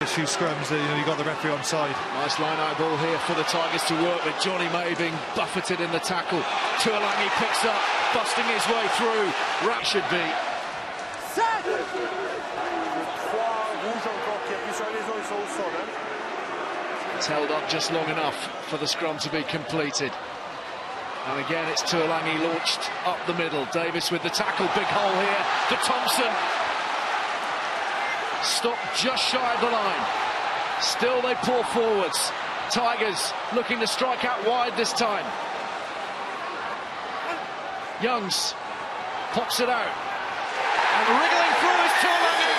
A few scrums, you got the referee on side. Nice line-out ball here for the Tigers to work with. Johnny May being buffeted in the tackle. Tuilagi picks up, busting his way through. Rat should be. It's held up just long enough for the scrum to be completed. And again, it's Tuilagi launched up the middle. Davis with the tackle, big hole here for Thompson. Stopped just shy of the line. Still they pour forwards. Tigers looking to strike out wide this time. Youngs pops it out. And wriggling through is Tuilagi.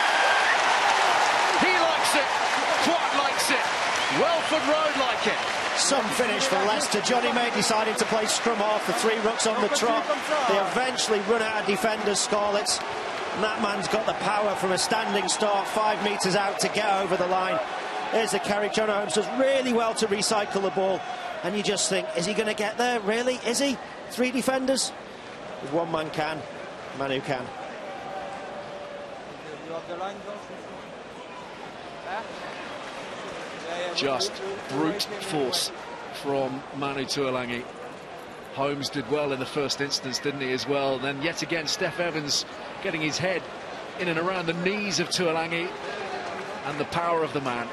He likes it. Poète likes it. Welford Road like it. Some finish for Leicester. Johnny May decided to play scrum half for 3 rooks on the trot. They eventually run out of defenders, Scarlets. And that man's got the power from a standing start, 5 metres out to get over the line. There's the carry. John Holmes does really well to recycle the ball. And you just think, is he going to get there? Really? Is he? 3 defenders? If one man can, Manu can. Just brute force from Manu Tuilagi. Holmes did well in the first instance, didn't he, as well? Then yet again, Steph Evans getting his head in and around the knees of Tuilagi, and the power of the man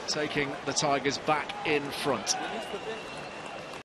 taking the Tigers back in front.